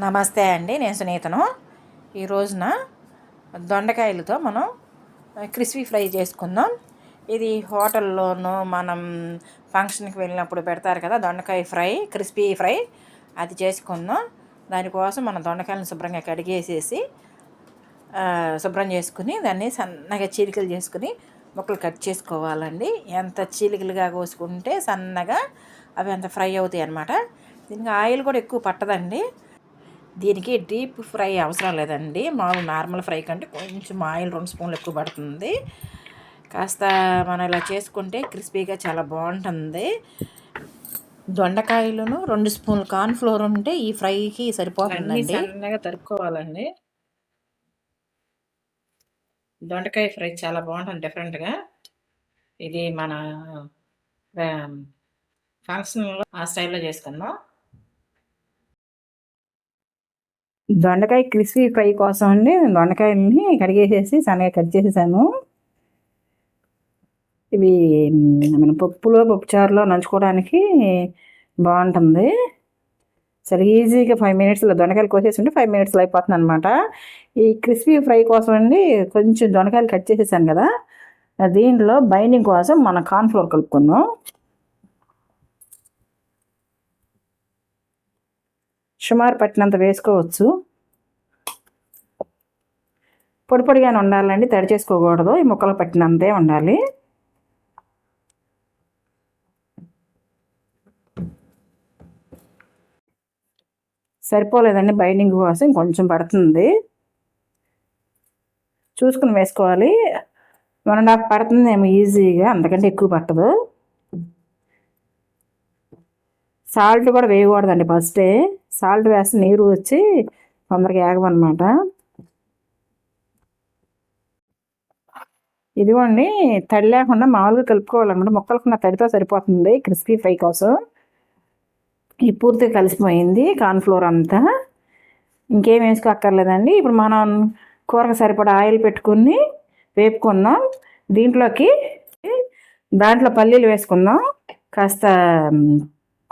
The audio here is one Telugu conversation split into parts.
నమస్తే అండి, నేను సునీతను. ఈ రోజున దొండకాయలతో మనం క్రిస్పీ ఫ్రై చేసుకుందాం. ఇది హోటల్లోనూ మనం ఫంక్షన్కి వెళ్ళినప్పుడు పెడతారు కదా, దొండకాయ ఫ్రై, క్రిస్పీ ఫ్రై. అది చేసుకుందాం. దానికోసం మనం దొండకాయలను శుభ్రంగా కడిగేసేసి శుభ్రం చేసుకుని దాన్ని సన్నగా చీలికలు చేసుకుని ముక్కలు కట్ చేసుకోవాలండి. ఎంత చీలికలుగా కోసుకుంటే సన్నగా అవి అంత ఫ్రై అవుతాయి అన్నమాట. దీనికి ఆయిల్ కూడా ఎక్కువ పట్టదండి. దీనికి డీప్ ఫ్రై అవసరం లేదండి. మామూలు నార్మల్ ఫ్రై కంటే కొంచెం ఆయిల్ 2 స్పూన్లు ఎక్కువ పడుతుంది. కాస్త మనం ఇలా చేసుకుంటే క్రిస్పీగా చాలా బాగుంటుంది. దొండకాయలను 2 స్పూన్లు కార్న్ఫ్లోర్ ఉంటే ఈ ఫ్రైకి సరిపోతుందండి. సన్నగా తరుక్కోవాలండి. దొండకాయ ఫ్రై చాలా బాగుంటుంది డిఫరెంట్గా. ఇది మన ఫంక్షన్లో ఆ స్టైల్లో చేసుకుందాం. దొండకాయ క్రిస్పీ ఫ్రై కోసం అండి దొండకాయలని కడిగేసేసి సన్నగా కట్ చేసేసాను. ఇవి మన పప్పుచారులో నంచుకోవడానికి బాగుంటుంది. సరే, ఈజీగా 5 మినిట్స్లో దొండకాయలు కోసేసి 5 మినిట్స్లో అయిపోతుంది అనమాట. ఈ క్రిస్పీ ఫ్రై కోసం అండి కొంచెం దొండకాయలు కట్ చేసేసాను కదా, దీంట్లో బైండింగ్ కోసం మన కార్న్ఫ్లోర్ కలుపుకుందాం. సుమారు పట్టినంత వేసుకోవచ్చు. పొడి పొడిగానే ఉండాలండి, తడి చేసుకోకూడదు. ఈ ముక్కలు పట్టినంతే ఉండాలి. సరిపోలేదండి, బైండింగ్ కోసం కొంచెం పడుతుంది, చూసుకుని వేసుకోవాలి. 1.5 పడుతుంది ఏమో ఈజీగా, అంతకంటే ఎక్కువ పట్టదు. సాల్ట్ కూడా వేయకూడదండి ఫస్టే. సాల్ట్ వేస్తే నీరు వచ్చి తొందరగా ఏగవన్నమాట. ఇదిగోండి, తడి లేకుండా మామూలుగా కలుపుకోవాలన్నమాట. ముక్కలకున్న తడితో సరిపోతుంది క్రిస్పీ ఫ్రై కోసం. ఈ పూర్తిగా కలిసిపోయింది కార్న్ఫ్లోర్ అంతా, ఇంకేం వేసుకోక్కర్లేదండి. ఇప్పుడు మనం కూరకు సరిపడా ఆయిల్ పెట్టుకుని వేపుకుందాం. దాంట్లో పల్లీలు వేసుకుందాం, కాస్త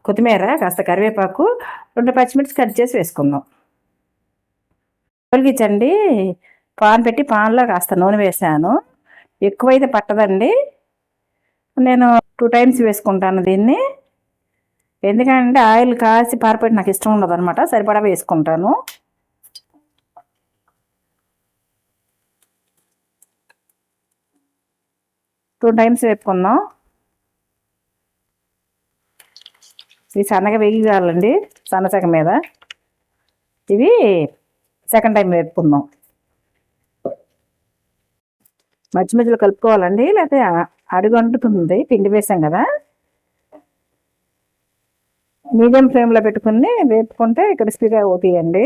కొత్తిమీర, కాస్త కరివేపాకు, 2 పచ్చిమిర్చి కట్ చేసి వేసుకుందాం. తొలగించండి. పాన్ పెట్టి పాన్లో కాస్త నూనె వేసాను. ఎక్కువైతే పట్టదండి, నేను 2 టైమ్స్ వేసుకుంటాను దీన్ని. ఎందుకంటే ఆయిల్ కాసి పారిపెట్టి నాకు ఇష్టం ఉండదు అనమాట, సరిపడా వేసుకుంటాను. టూ టైమ్స్ వేపుకుందాం. ఇవి సన్నగా వేయాలండి, సన్నసగం మీద. ఇవి సెకండ్ టైం వేపుకుందాం. మధ్య మధ్యలో కలుపుకోవాలండి, లేకపోతే అడుగంటుతుంది, పిండి వేసాం కదా. మీడియం ఫ్లేమ్లో పెట్టుకుని వేపుకుంటే క్రిస్పీగా అవుతాయండి.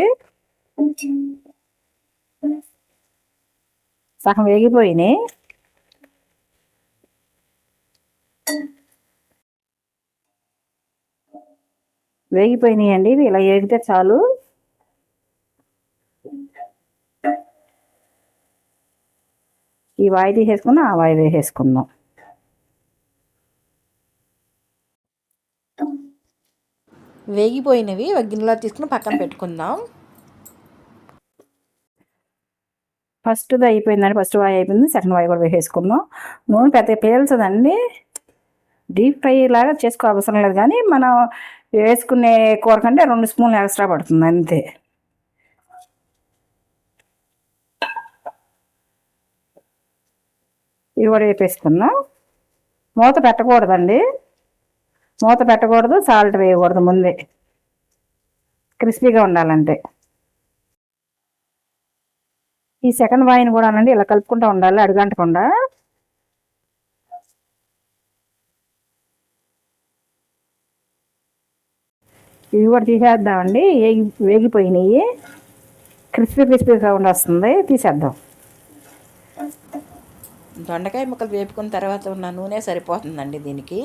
సగం వేగిపోయినాయి. వేగిపోయినాయండి, ఇవి ఇలా వేగితే చాలు. ఈ వాయి తీసేసుకుని ఆ వాయి వేసేసుకుందాం. వేగిపోయినవి ఒక గిన్నెలో తీసుకుని పక్కన పెట్టుకుందాం. ఫస్ట్ది అయిపోయిందండి, ఫస్ట్ వాయి అయిపోయింది, సెకండ్ వాయి కూడా వేసేసుకుందాం. నూనె పెద్ద పేల్చదండి, డీప్ ఫ్రై లాగా చేసుకో అవసరం లేదు, కానీ మనం వేసుకునే కూర కంటే 2 స్పూన్లు ఎక్స్ట్రా పడుతుంది అంతే. ఇవి కూడా వేపేసుకుందాం. మూత పెట్టకూడదండి, మూత పెట్టకూడదు, సాల్ట్ వేయకూడదు ముందే, క్రిస్పీగా ఉండాలంటే. ఈ సెకండ్ వాయిని కూడా అనండి ఇలా కలుపుకుంటూ ఉండాలి, అడుగంటకుండా. ఇవి కూడా తీసేద్దామండి, వేగిపోయినాయి, క్రిస్పీగా వస్తుంది, తీసేద్దాం. దొండకాయ ముక్కలు వేపుకున్న తర్వాత ఉన్న నూనె సరిపోతుందండి దీనికి.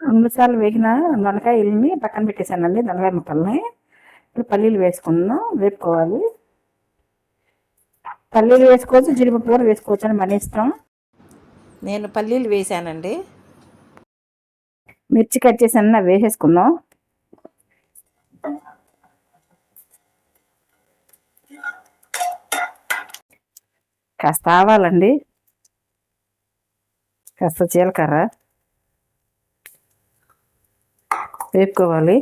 2 సార్లు వేగిన దొండకాయలని పక్కన పెట్టేశానండి, దొండకాయ ముక్కల్ని. ఇప్పుడు పల్లీలు వేసుకుందాం, వేపుకోవాలి. పల్లీలు వేసుకోవచ్చు, జీడిపప్పు కూడా వేసుకోవచ్చు అని మన ఇష్టం. నేను పల్లీలు వేసానండి. మిర్చి కట్ చేసి వేసేసుకుందాం. కాస్త ఆవాలండి, కాస్త జీలకర్ర వేపుకోవాలి.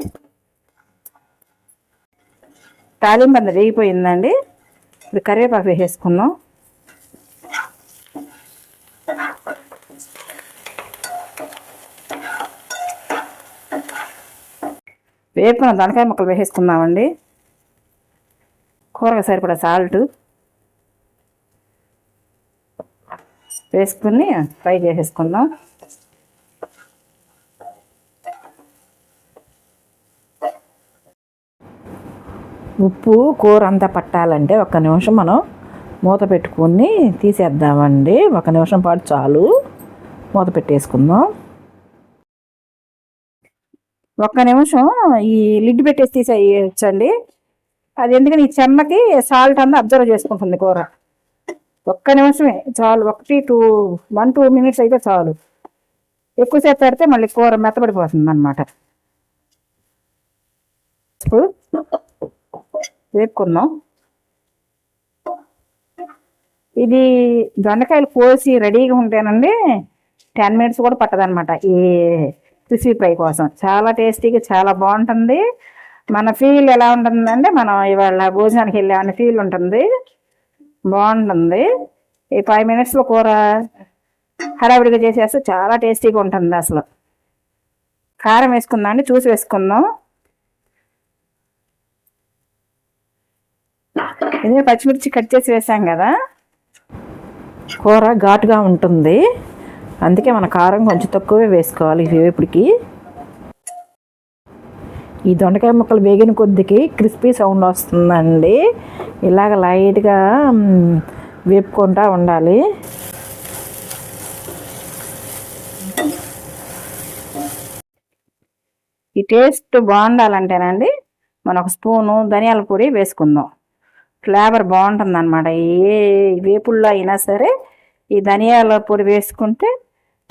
తాలింపు అంతా వేగిపోయిందండి. ఇప్పుడు కరివేపాకు వేసేసుకుందాం. వేపుకున్న దొండకాయ ముక్కలు వేసేసుకుందామండి. కూరగా సరిపడా సాల్ట్ వేసుకుని ఫ్రై చేసేసుకుందాం. ఉప్పు కూర అంతా పట్టాలంటే ఒక్క నిమిషం మనం మూత పెట్టుకుని తీసేద్దామండి. ఒక నిమిషం పాటు చాలు, మూత పెట్టేసుకుందాం. ఒక్క నిమిషం ఈ లిడ్ పెట్టేసి తీసేయచ్చండి. అది ఎందుకని ఈ చెమ్మకి సాల్ట్ అంతా అబ్జర్వ్ చేసుకుంటుంది కూర. ఒక్క నిమిషమే చాలు, 1-2 మినిట్స్ అయితే చాలు. ఎక్కువసేపు పెడితే మళ్ళీ కూర మెత్తబడిపోతుంది అన్నమాట. వేపుకుందాం. ఇది దొండకాయలు కోసి రెడీగా ఉంటేనండి 10 మినిట్స్ కూడా పట్టదనమాట ఈ క్రిస్పీ ఫ్రై కోసం. చాలా టేస్టీగా చాలా బాగుంటుంది. మన ఫీల్ ఎలా ఉంటుందంటే మనం ఇవాళ భోజనానికి వెళ్ళామనే ఫీల్ ఉంటుంది, బాగుంటుంది. ఈ 5 మినిట్స్లో కూర హడావిడిగా చేసేస్తే చాలా టేస్టీగా ఉంటుంది అసలు. కారం వేసుకుందాం అండి, చూసి వేసుకుందాం. ఇదే పచ్చిమిర్చి కట్ చేసి వేసాం కదా, కూర ఘాటుగా ఉంటుంది, అందుకే మన కారం కొంచెం తక్కువే వేసుకోవాలి ఈ వేపుడికి. ఈ దొండకాయ ముక్కలు వేగిన కొద్దికి క్రిస్పీ సౌండ్ వస్తుందండి. ఇలాగ లైట్గా వేపుకుంటూ ఉండాలి. ఈ టేస్ట్ బాగుండాలంటేనండి మనం ఒక స్పూను ధనియాల పొడి వేసుకుందాం. ఫ్లేవర్ బాగుంటుంది అన్నమాట. ఏ వేపుల్లో అయినా సరే ఈ ధనియాల పొడి వేసుకుంటే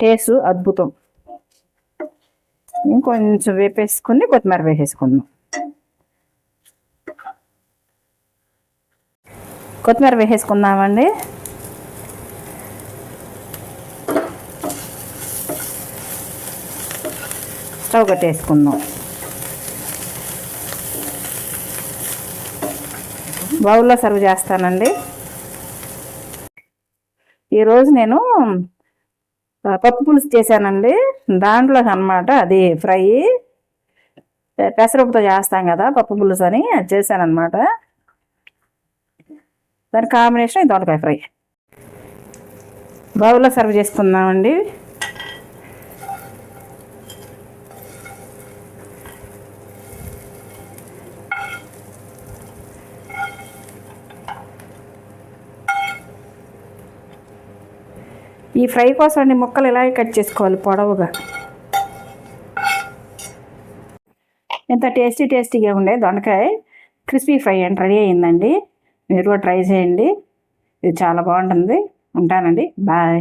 టేస్ట్ అద్భుతం. ఇంకొంచెం వేపేసుకుని కొత్తిమీర వేసేసుకుందాం. కొత్తిమీర వేసేసుకుందామండి. స్టవ్ కట్టేసుకుందాం. బౌల్లో సర్వ్ చేస్తానండి. ఈరోజు నేను పప్పు పులుసు చేశానండి. దాంట్లో అన్నమాట అది ఫ్రై, పెసరపప్పుతో చేస్తాం కదా పప్పు పులుసు అని, అది చేశానమాట. దాని కాంబినేషన్ దొండకాయ ఫ్రై. బౌల్లో సర్వ్ చేసుకుందామండి. ఈ ఫ్రై కోసం అన్ని ముక్కలు ఇలాగే కట్ చేసుకోవాలి పొడవుగా. ఎంత టేస్టీగా ఉండే దొండకాయ క్రిస్పీ ఫ్రై అంటే రెడీ అయిందండి. మీరు కూడా ట్రై చేయండి, ఇది చాలా బాగుంటుంది. ఉంటానండి, బాయ్.